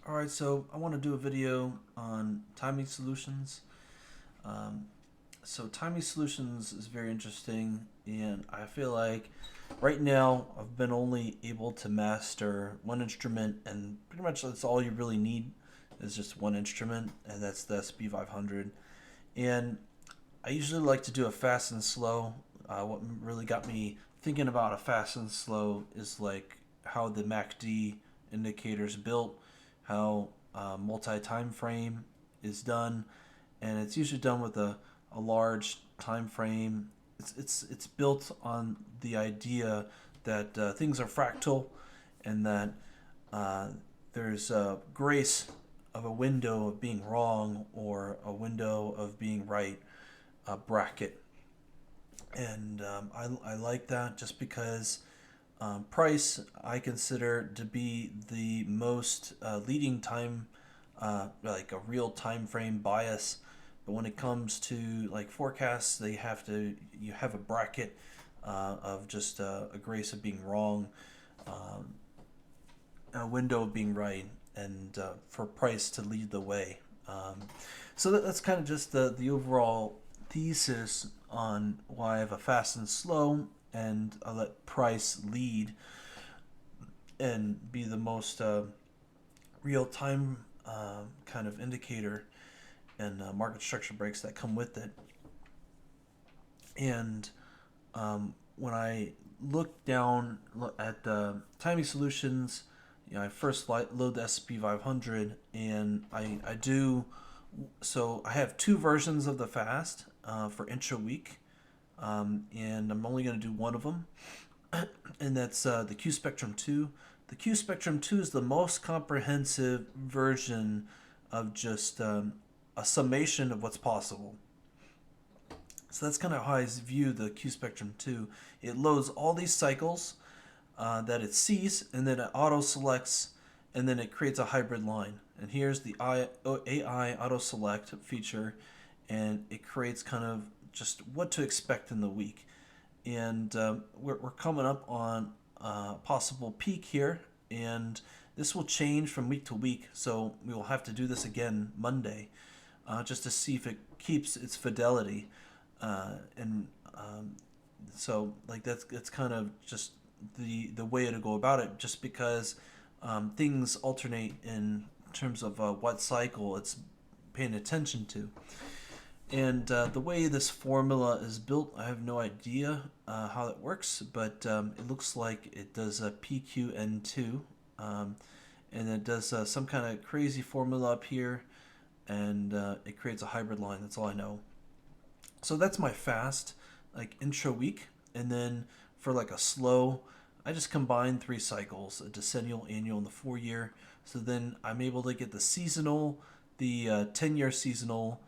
Alright, so I want to do a video on timing solutions. Um, so timing solutions is very interesting, and I feel like right now I've been only able to master one instrument, and pretty much that's all you really need is just one instrument, and that's the SP500. And I usually like to do a fast and slow. What really got me thinking about a fast and slow is like how the MACD indicator is built, how multi-time frame is done, and it's usually done with a large time frame. It's built on the idea that things are fractal, and that uh, there's a grace of a window of being wrong or a window of being right bracket. And I like that just because price I consider to be the most leading time, like a real time frame bias. But when it comes to like forecasts, you have a bracket of just a grace of being wrong, um, a window of being right, and for price to lead the way. So that's kind of just the overall thesis on why I have a fast and slow, and I let price lead and be the most real time kind of indicator and market structure breaks that come with it. And when I look down at the timing solutions, I first load the SP500, and I do. So I have two versions of the fast for intra week, and I'm only going to do one of them, and that's the Q Spectrum 2. The Q Spectrum 2 is the most comprehensive version of just a summation of what's possible. So that's kind of how I view the Q Spectrum 2. It loads all these cycles that it sees, and then it auto selects, and then it creates a hybrid line. And here's the AI auto select feature, and it creates kind of just what to expect in the week. And we're coming up on a possible peak here, and this will change from week to week. So we will have to do this again Monday, just to see if it keeps its fidelity. And so like that's kind of just the way to go about it. Just because things alternate in terms of what cycle it's paying attention to. And the way this formula is built, I have no idea how that works, but it looks like it does a PQN2, and it does some kind of crazy formula up here, and it creates a hybrid line. That's all I know. So that's my fast, like intra week, and then for like a slow, I just combine three cycles: a decennial, annual, and the 4 year. So then I'm able to get the seasonal, the 10-year seasonal,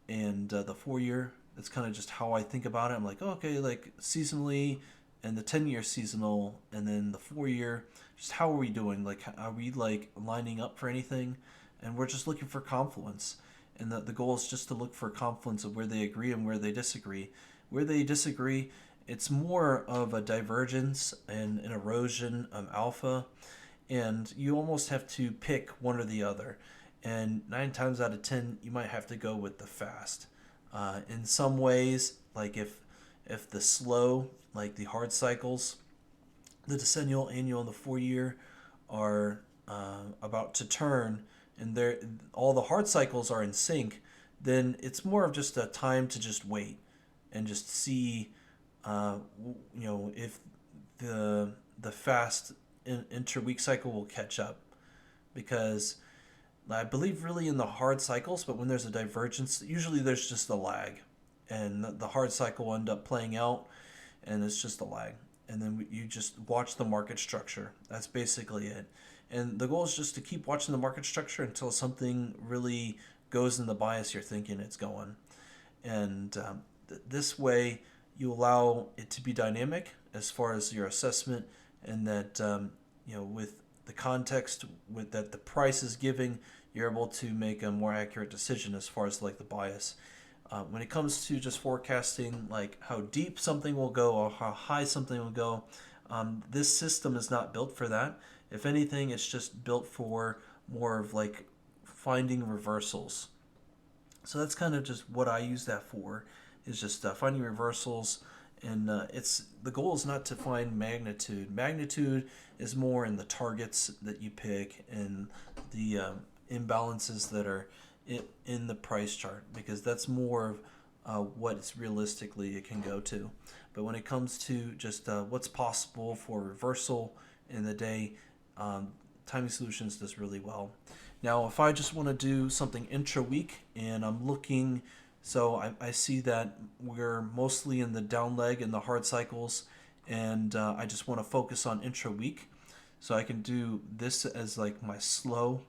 and the 4 year. That's kind of just how I think about it. I'm like, oh, okay, like seasonally, and the 10-year seasonal, and then the 4 year. Just how are we doing? Like, are we like lining up for anything? And we're just looking for confluence. And the goal is just to look for confluence of where they agree and where they disagree. Where they disagree, it's more of a divergence and an erosion of alpha, and you almost have to pick one or the other. And 9 times out of 10, you might have to go with the fast. In some ways, like if the slow, like the hard cycles, the decennial, annual, and the 4 year are about to turn, and they're all the hard cycles are in sync, then it's more of just a time to just wait and just see, uh, if the fast inter-week cycle will catch up, because I believe really in the hard cycles, but when there's a divergence, usually there's just a lag, and the hard cycle will end up playing out, and it's just a lag. And then you just watch the market structure. That's basically it. And the goal is just to keep watching the market structure until something really goes in the bias you're thinking it's going. And this way, you allow it to be dynamic as far as your assessment, and that with the context with that the price is giving, you're able to make a more accurate decision as far as like the bias. When it comes to just forecasting like how deep something will go or how high something will go, this system is not built for that. If anything, it's just built for more of like finding reversals. So that's kind of just what I use that for, is just finding reversals. And it's the goal is not to find magnitude. Magnitude is more in the targets that you pick and the imbalances that are in the price chart, because that's more of what it's realistically it can go to. But when it comes to just what's possible for reversal in the day, Timing Solutions does really well. Now, if I just want to do something intra-week and I'm looking, so I see that we're mostly in the down leg and the hard cycles, and I just want to focus on intra-week. So I can do this as like my slow,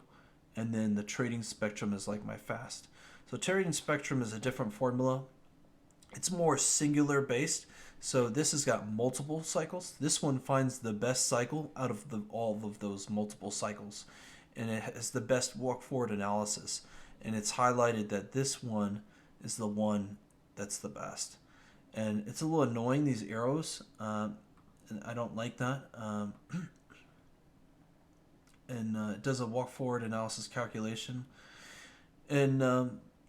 and then the trading spectrum is like my fast. So trading spectrum is a different formula. It's more singular based. So this has got multiple cycles. This one finds the best cycle out of all of those multiple cycles, and it has the best walk forward analysis. And it's highlighted that this one is the one that's the best. And it's a little annoying, these arrows, and I don't like that. And it does a walk forward analysis calculation. And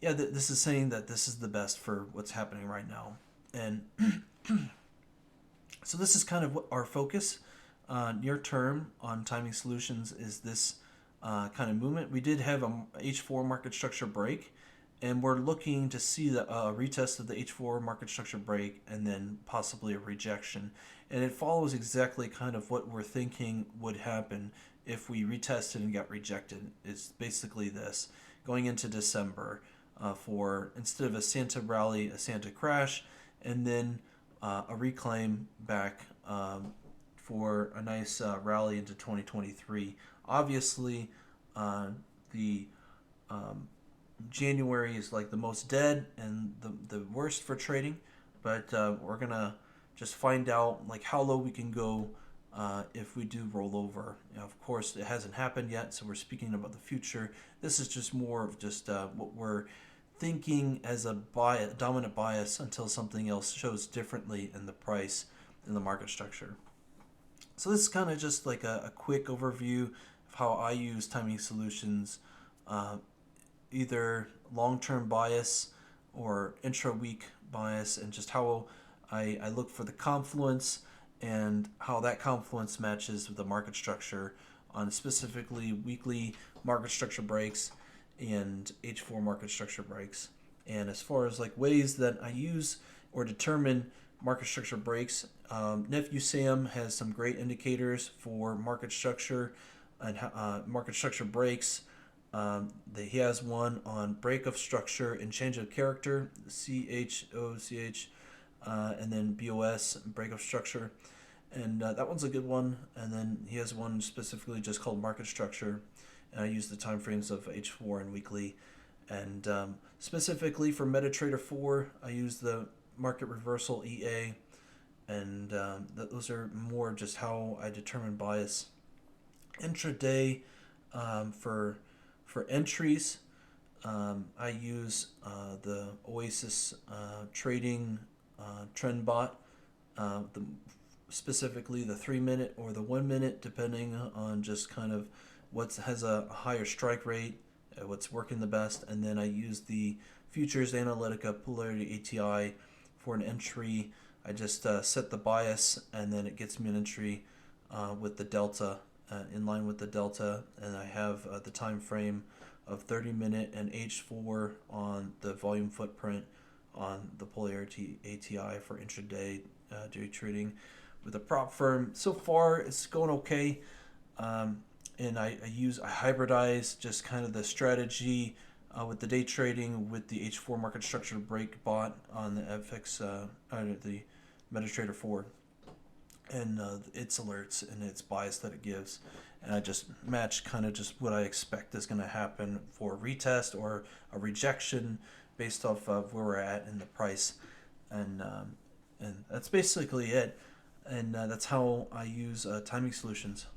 yeah, this is saying that this is the best for what's happening right now. And so this is kind of what our focus near term on Timing Solutions is, this kind of movement. We did have a H4 market structure break, and we're looking to see the retest of the H4 market structure break and then possibly a rejection. And it follows exactly kind of what we're thinking would happen if we retested and got rejected. It's basically this. Going into December, for instead of a Santa rally, a Santa crash, and then a reclaim back for a nice rally into 2023. Obviously, the January is like the most dead and the worst for trading, but we're gonna just find out like how low we can go if we do roll over. Of course, it hasn't happened yet, so we're speaking about the future. This is just more of just what we're thinking as a dominant bias until something else shows differently in the price in the market structure. So this is kind of just like a quick overview of how I use Timing Solutions, either long-term bias or intra-week bias, and just how I look for the confluence and how that confluence matches with the market structure on specifically weekly market structure breaks and H4 market structure breaks. And as far as like ways that I use or determine market structure breaks, Nephew Sam has some great indicators for market structure and market structure breaks. He has one on break of structure and change of character, CHOCH, and then BOS, break of structure. And that one's a good one. And then he has one specifically just called market structure. And I use the time frames of H4 and weekly. And specifically for MetaTrader 4, I use the market reversal EA. And those are more just how I determine bias. Intraday, for entries, I use the Oasis trading trend bot, specifically the 3-minute or the 1-minute, depending on just kind of what has a higher strike rate, what's working the best. And then I use the Futures Analytica Polarity ATI for an entry. I just set the bias, and then it gets me an entry with the delta, in line with the delta. And I have the time frame of 30-minute and H4 on the volume footprint on the Polarity ATI for intraday day trading with a prop firm. So far, it's going okay. And I hybridize just kind of the strategy with the day trading with the H4 market structure break bot on the FX, the MetaTrader 4, and its alerts and its bias that it gives. And I just match kind of just what I expect is going to happen for a retest or a rejection based off of where we're at in the price. And that's basically it. And that's how I use Timing Solutions.